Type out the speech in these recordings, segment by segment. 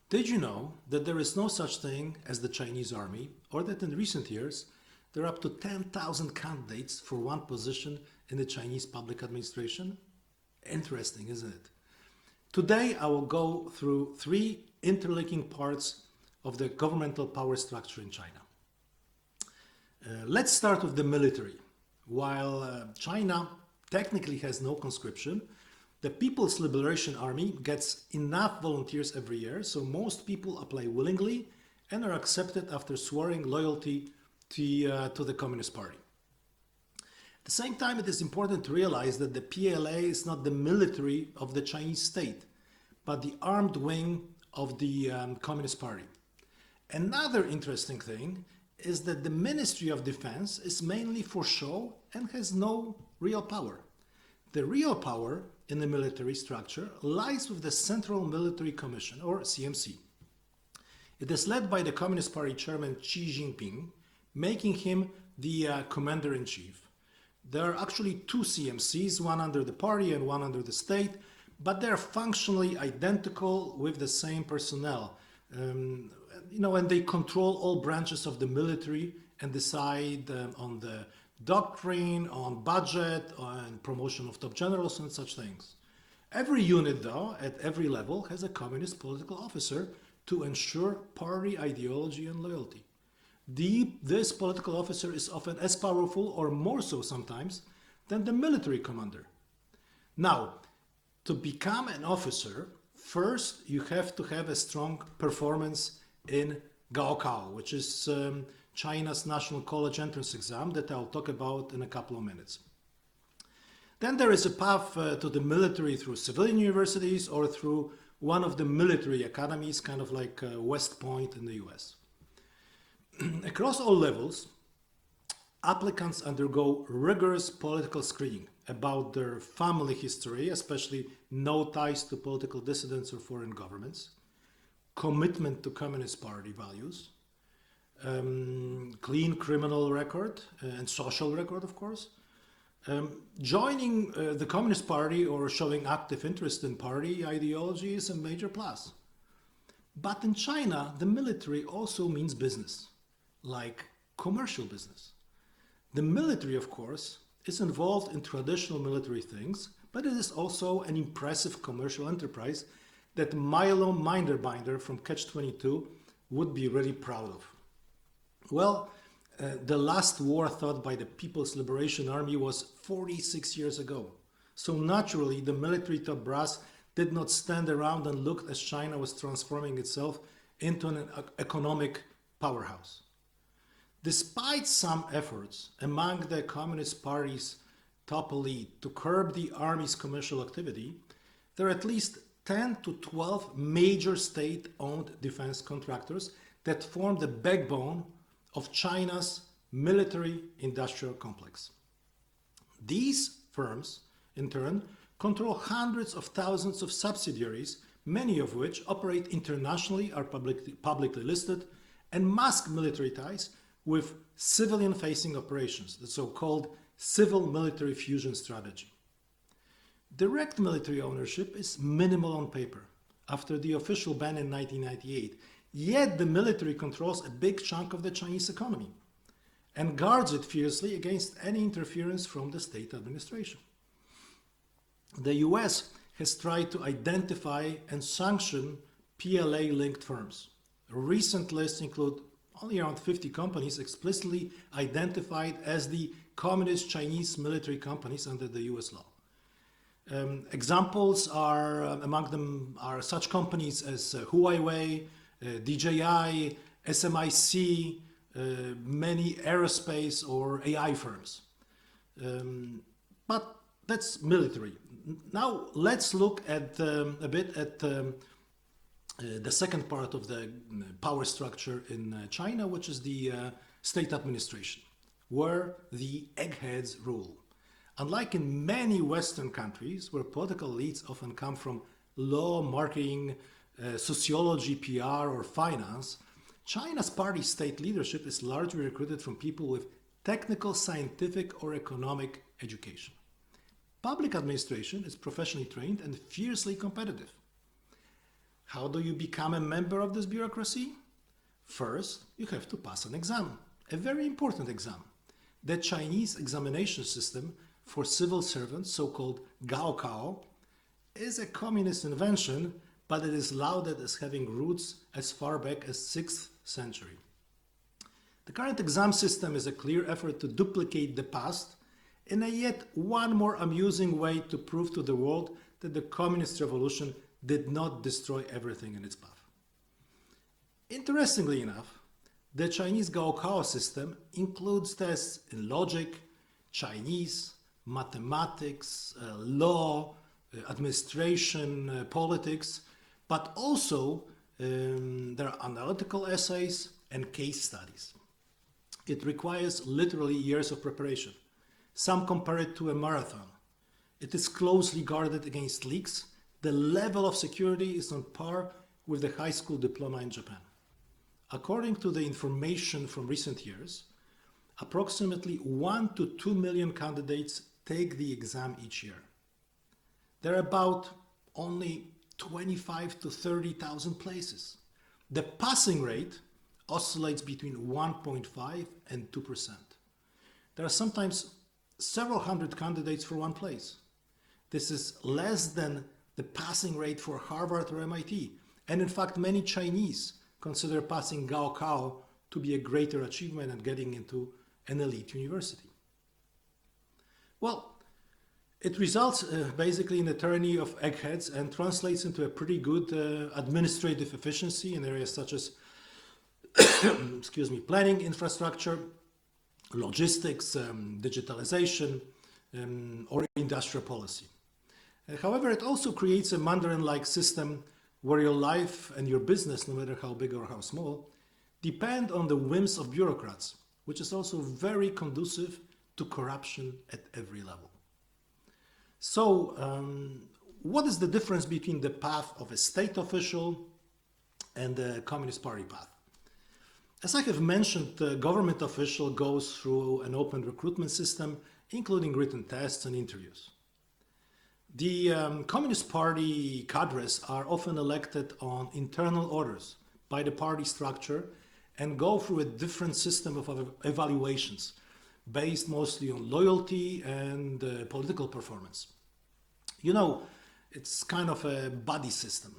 Did you know that there is no such thing as the Chinese army, or that in recent years there are up to 10,000 candidates for one position in the Chinese public administration? Interesting, isn't it? Today I will go through three interlinking parts of the governmental power structure in China. Let's start with the military. While China technically has no conscription, the People's Liberation Army gets enough volunteers every year, so most people apply willingly and are accepted after swearing loyalty to the Communist Party. At the same time, it is important to realize that the PLA is not the military of the Chinese state, but the armed wing of the Communist Party. Another interesting thing is that the Ministry of Defense is mainly for show and has no real power. The real power in the military structure lies with the Central Military Commission, or CMC. It is led by the Communist Party chairman Xi Jinping, making him the commander-in-chief. There are actually two CMCs, one under the party and one under the state, but they're functionally identical with the same personnel. And they control all branches of the military and decide on the doctrine, on budget, on promotion of top generals and such things. Every unit, though, at every level has a communist political officer to ensure party ideology and loyalty. This political officer is often as powerful, or more so sometimes, than the military commander. Now, to become an officer, first you have to have a strong performance in Gaokao, which is China's national college entrance exam that I'll talk about in a couple of minutes. Then there is a path to the military through civilian universities or through one of the military academies, kind of like West Point in the US. Across all levels, applicants undergo rigorous political screening about their family history, especially no ties to political dissidents or foreign governments, commitment to Communist Party values, clean criminal record and social record, of course. Joining the Communist Party or showing active interest in party ideology is a major plus. But in China, the military also means business, like commercial business. The military, of course, is involved in traditional military things, but it is also an impressive commercial enterprise that Milo Minderbinder from Catch-22 would be really proud of. Well, the last war fought by the People's Liberation Army was 46 years ago. So naturally, the military top brass did not stand around and look as China was transforming itself into an economic powerhouse. Despite some efforts among the Communist Party's top elite to curb the army's commercial activity, there are at least 10 to 12 major state-owned defense contractors that form the backbone of China's military-industrial complex. These firms, in turn, control hundreds of thousands of subsidiaries, many of which operate internationally, are publicly listed, and mask military ties with civilian-facing operations, the so-called civil-military fusion strategy. Direct military ownership is minimal on paper after the official ban in 1998, yet the military controls a big chunk of the Chinese economy and guards it fiercely against any interference from the state administration. The US has tried to identify and sanction PLA-linked firms. Recent lists include only around 50 companies explicitly identified as the communist Chinese military companies under the US law. Examples are, among them are such companies as Huawei, DJI, SMIC, many aerospace or AI firms. But that's military. Now let's look at a bit at the second part of the power structure in China, which is the state administration, where the eggheads rule. Unlike in many Western countries, where political elites often come from law, marketing, sociology, PR, or finance, China's party state leadership is largely recruited from people with technical, scientific, or economic education. Public administration is professionally trained and fiercely competitive. How do you become a member of this bureaucracy? First, you have to pass an exam, a very important exam. The Chinese examination system for civil servants, so-called Gaokao, is a communist invention, but it is lauded as having roots as far back as 6th century. The current exam system is a clear effort to duplicate the past in a yet one more amusing way to prove to the world that the communist revolution did not destroy everything in its path. Interestingly enough, the Chinese Gaokao system includes tests in logic, Chinese, mathematics, law, administration, politics, but also there are analytical essays and case studies. It requires literally years of preparation. Some compare it to a marathon. It is closely guarded against leaks. The level of security is on par with the high school diploma in Japan. According to the information from recent years, approximately 1 to 2 million candidates take the exam each year. There are about only 25 to 30,000 places. The passing rate oscillates between 1.5 and 2%. There are sometimes several hundred candidates for one place. This is less than the passing rate for Harvard or MIT. And in fact, many Chinese consider passing Gaokao to be a greater achievement and getting into an elite university. Well, it results basically in a tyranny of eggheads and translates into a pretty good administrative efficiency in areas such as excuse me, planning, infrastructure, logistics, digitalization, or industrial policy. However, it also creates a Mandarin-like system where your life and your business, no matter how big or how small, depend on the whims of bureaucrats, which is also very conducive to corruption at every level. So, what is the difference between the path of a state official and the Communist Party path? As I have mentioned, the government official goes through an open recruitment system, including written tests and interviews. The Communist Party cadres are often elected on internal orders by the party structure and go through a different system of evaluations based mostly on loyalty and political performance. You know, it's kind of a buddy system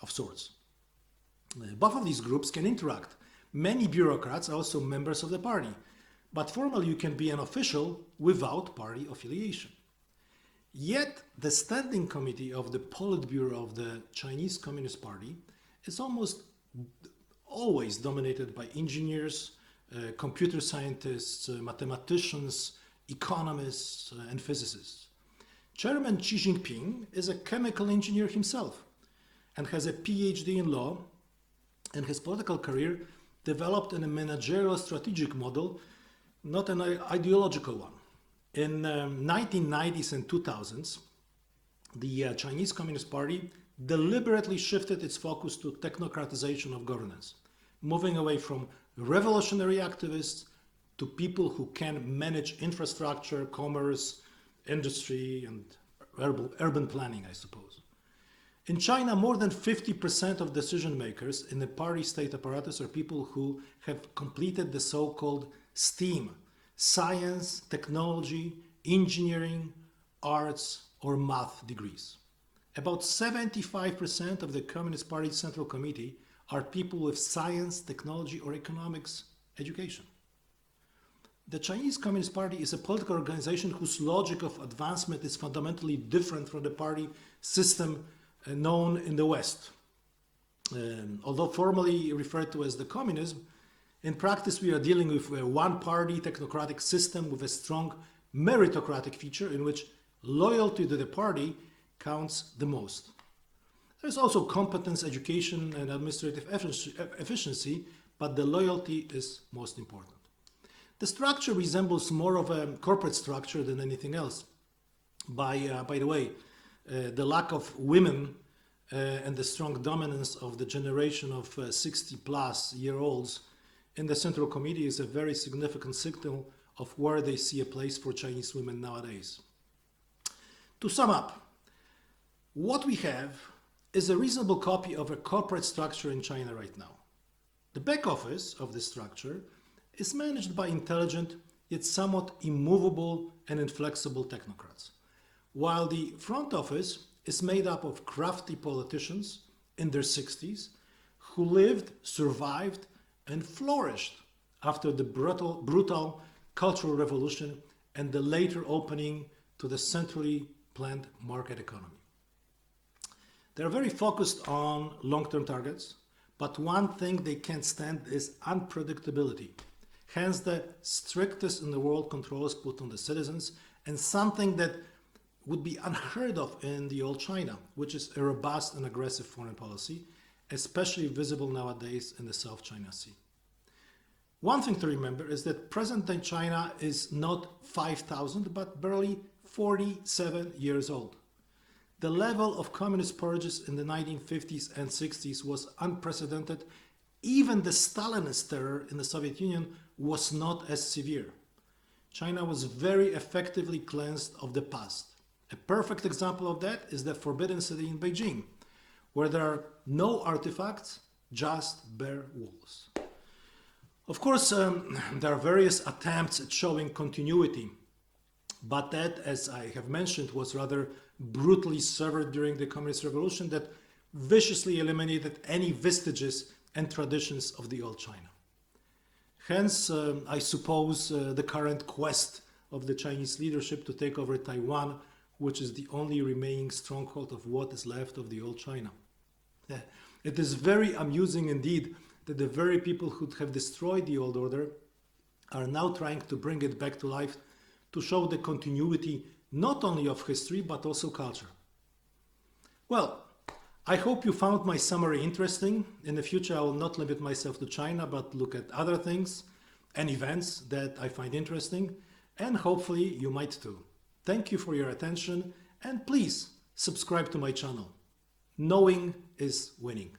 of sorts. Both of these groups can interact. Many bureaucrats are also members of the party, but formally you can be an official without party affiliation. Yet the standing committee of the Politburo of the Chinese Communist Party is almost always dominated by engineers, computer scientists, mathematicians, economists, and physicists. Chairman Xi Jinping is a chemical engineer himself and has a PhD in law, and his political career developed in a managerial strategic model, not an ideological one. In 1990s and 2000s, the Chinese Communist Party deliberately shifted its focus to technocratization of governance, moving away from revolutionary activists to people who can manage infrastructure, commerce, industry, and urban planning, I suppose. In China, more than 50% of decision makers in the party state apparatus are people who have completed the so-called STEAM, science, technology, engineering, arts, or math degrees. About 75% of the Communist Party Central Committee are people with science, technology, or economics education. The Chinese Communist Party is a political organization whose logic of advancement is fundamentally different from the party system known in the West. Although formally referred to as the communism, in practice we are dealing with a one-party technocratic system with a strong meritocratic feature in which loyalty to the party counts the most. There's also competence, education, and administrative efficiency, but the loyalty is most important. The structure resembles more of a corporate structure than anything else. By the way, the lack of women and the strong dominance of the generation of 60-plus-year-olds in the Central Committee is a very significant signal of where they see a place for Chinese women nowadays. To sum up, what we have is a reasonable copy of a corporate structure in China right now. The back office of this structure is managed by intelligent yet somewhat immovable and inflexible technocrats, while the front office is made up of crafty politicians in their 60s who lived, survived, and flourished after the brutal cultural revolution and the later opening to the centrally planned market economy. They're very focused on long-term targets, but one thing they can't stand is unpredictability. Hence the strictest in the world controls put on the citizens, and something that would be unheard of in the old China, which is a robust and aggressive foreign policy, especially visible nowadays in the South China Sea. One thing to remember is that present-day China is not 5,000, but barely 47 years old. The level of communist purges in the 1950s and 60s was unprecedented. Even the Stalinist terror in the Soviet Union was not as severe. China was very effectively cleansed of the past. A perfect example of that is the Forbidden City in Beijing, where there are no artifacts, just bare walls. Of course, there are various attempts at showing continuity, but that, as I have mentioned, was rather brutally severed during the Communist Revolution that viciously eliminated any vestiges and traditions of the old China. Hence, I suppose the current quest of the Chinese leadership to take over Taiwan, which is the only remaining stronghold of what is left of the old China. It is very amusing indeed that the very people who have destroyed the old order are now trying to bring it back to life to show the continuity not only of history but also culture. Well, I hope you found my summary interesting. In the future I will not limit myself to China but look at other things and events that I find interesting, and hopefully you might too. Thank you for your attention, and please subscribe to my channel. Knowing is winning.